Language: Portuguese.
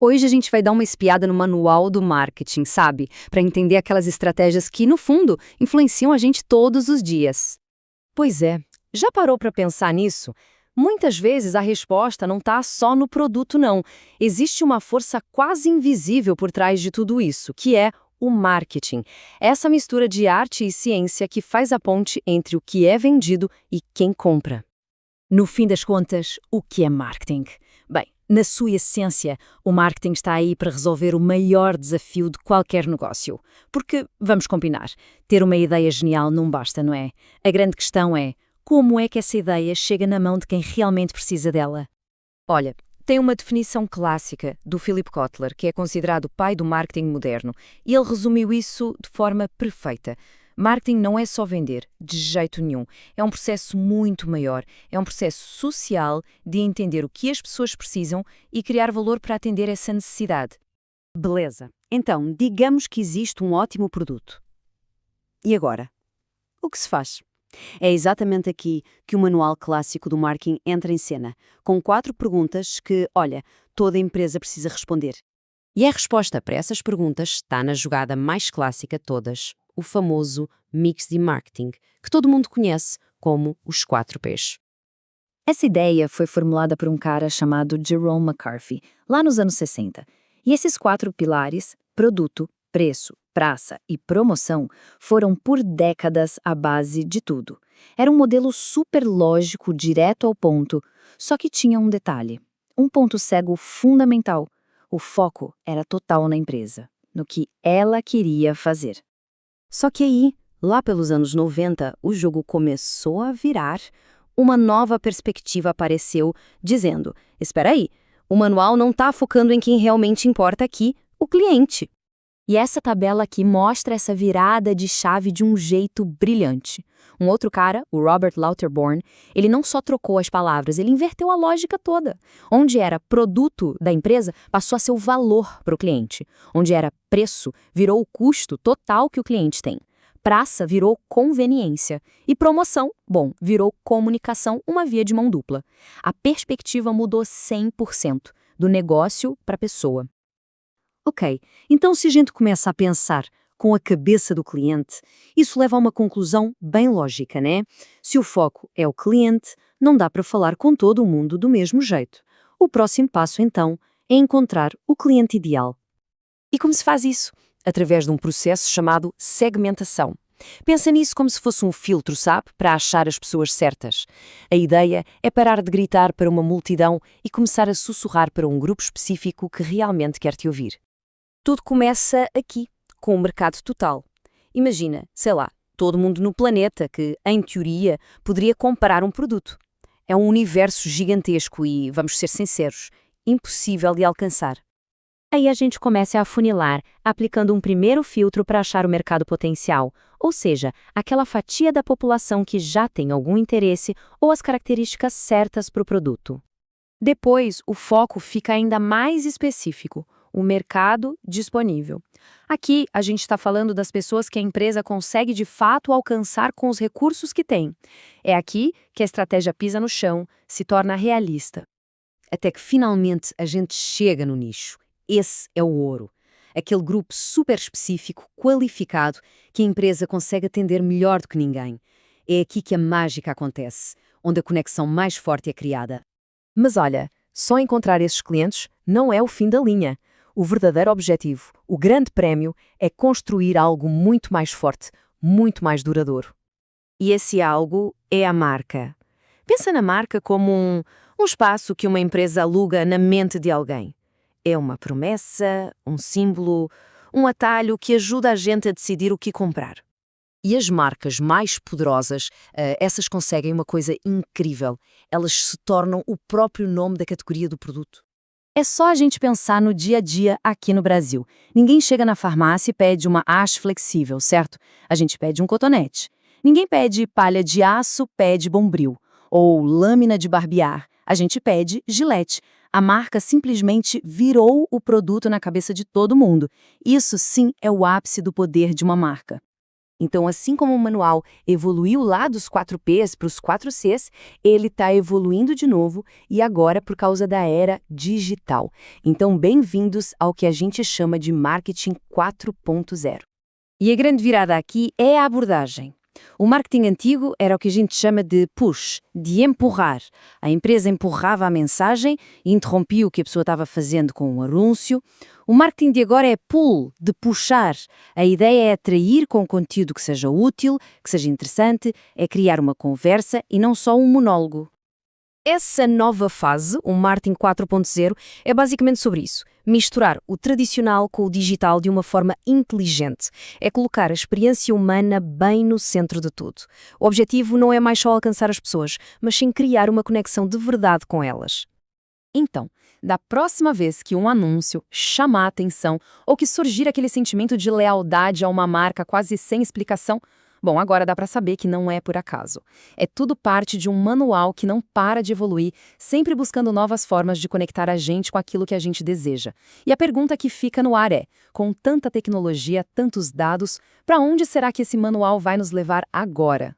Hoje a gente vai dar uma espiada no manual do marketing, sabe? Para entender aquelas estratégias que, no fundo, influenciam a gente todos os dias. Pois é, já parou para pensar nisso? Muitas vezes a resposta não está só no produto, não. Existe uma força quase invisível por trás de tudo isso, que é o marketing. Essa mistura de arte e ciência que faz a ponte entre o que é vendido e quem compra. No fim das contas, o que é marketing? Bem, na sua essência, o marketing está aí para resolver o maior desafio de qualquer negócio. Porque, vamos combinar, ter uma ideia genial não basta, não é? A grande questão é, como é que essa ideia chega na mão de quem realmente precisa dela? Olha, tem uma definição clássica do Philip Kotler, que é considerado o pai do marketing moderno, e ele resumiu isso de forma perfeita. Marketing não é só vender, de jeito nenhum. É um processo muito maior. É um processo social de entender o que as pessoas precisam e criar valor para atender essa necessidade. Beleza. Então, digamos que existe um ótimo produto. E agora? O que se faz? É exatamente aqui que o manual clássico do marketing entra em cena, com 4 perguntas que, olha, toda empresa precisa responder. E a resposta para essas perguntas está na jogada mais clássica de todas, o famoso mix de marketing, que todo mundo conhece como os 4 P's. Essa ideia foi formulada por um cara chamado Jerome McCarthy, lá nos anos 60. E esses 4 pilares, produto, preço, praça e promoção, foram por décadas a base de tudo. Era um modelo super lógico, direto ao ponto, só que tinha um detalhe, um ponto cego fundamental. O foco era total na empresa, no que ela queria fazer. Só que aí, lá pelos anos 90, o jogo começou a virar. Uma nova perspectiva apareceu, dizendo, espera aí, o manual não está focando em quem realmente importa aqui, o cliente. E essa tabela aqui mostra essa virada de chave de um jeito brilhante. Um outro cara, o Robert Lauterborn, ele não só trocou as palavras, ele inverteu a lógica toda. Onde era produto da empresa, passou a ser o valor para o cliente. Onde era preço, virou o custo total que o cliente tem. Praça virou conveniência. E promoção, bom, virou comunicação, uma via de mão dupla. A perspectiva mudou 100%, do negócio para a pessoa. Ok, então se a gente começa a pensar com a cabeça do cliente, isso leva a uma conclusão bem lógica, né? Se o foco é o cliente, não dá para falar com todo o mundo do mesmo jeito. O próximo passo, então, é encontrar o cliente ideal. E como se faz isso? Através de um processo chamado segmentação. Pensa nisso como se fosse um filtro, sabe? Para achar as pessoas certas. A ideia é parar de gritar para uma multidão e começar a sussurrar para um grupo específico que realmente quer te ouvir. Tudo começa aqui, com o mercado total. Imagina, sei lá, todo mundo no planeta que, em teoria, poderia comprar um produto. É um universo gigantesco e, vamos ser sinceros, impossível de alcançar. Aí a gente começa a afunilar, aplicando um primeiro filtro para achar o mercado potencial, ou seja, aquela fatia da população que já tem algum interesse ou as características certas para o produto. Depois, o foco fica ainda mais específico, o mercado disponível. Aqui, a gente está falando das pessoas que a empresa consegue de fato alcançar com os recursos que tem. É aqui que a estratégia pisa no chão, se torna realista. Até que finalmente a gente chega no nicho. Esse é o ouro. Aquele grupo super específico, qualificado, que a empresa consegue atender melhor do que ninguém. É aqui que a mágica acontece, onde a conexão mais forte é criada. Mas olha, só encontrar esses clientes não é o fim da linha. O verdadeiro objetivo, o grande prémio, é construir algo muito mais forte, muito mais duradouro. E esse algo é a marca. Pensa na marca como um espaço que uma empresa aluga na mente de alguém. É uma promessa, um símbolo, um atalho que ajuda a gente a decidir o que comprar. E as marcas mais poderosas, essas conseguem uma coisa incrível. Elas se tornam o próprio nome da categoria do produto. É só a gente pensar no dia a dia aqui no Brasil. Ninguém chega na farmácia e pede uma haste flexível, certo? A gente pede um cotonete. Ninguém pede palha de aço, pede Bombril. Ou lâmina de barbear. A gente pede Gillette. A marca simplesmente virou o produto na cabeça de todo mundo. Isso sim é o ápice do poder de uma marca. Então, assim como o manual evoluiu lá dos 4 Ps para os 4 Cs, ele está evoluindo de novo e agora por causa da era digital. Então, bem-vindos ao que a gente chama de marketing 4.0. E a grande virada aqui é a abordagem. O marketing antigo era o que a gente chama de push, de empurrar. A empresa empurrava a mensagem e interrompia o que a pessoa estava fazendo com um anúncio. O marketing de agora é pull, de puxar. A ideia é atrair com conteúdo que seja útil, que seja interessante, é criar uma conversa e não só um monólogo. Essa nova fase, o Marketing 4.0, é basicamente sobre isso. Misturar o tradicional com o digital de uma forma inteligente. É colocar a experiência humana bem no centro de tudo. O objetivo não é mais só alcançar as pessoas, mas sim criar uma conexão de verdade com elas. Então, da próxima vez que um anúncio chamar a atenção ou que surgir aquele sentimento de lealdade a uma marca quase sem explicação, bom, agora dá para saber que não é por acaso. É tudo parte de um manual que não para de evoluir, sempre buscando novas formas de conectar a gente com aquilo que a gente deseja. E a pergunta que fica no ar é, com tanta tecnologia, tantos dados, para onde será que esse manual vai nos levar agora?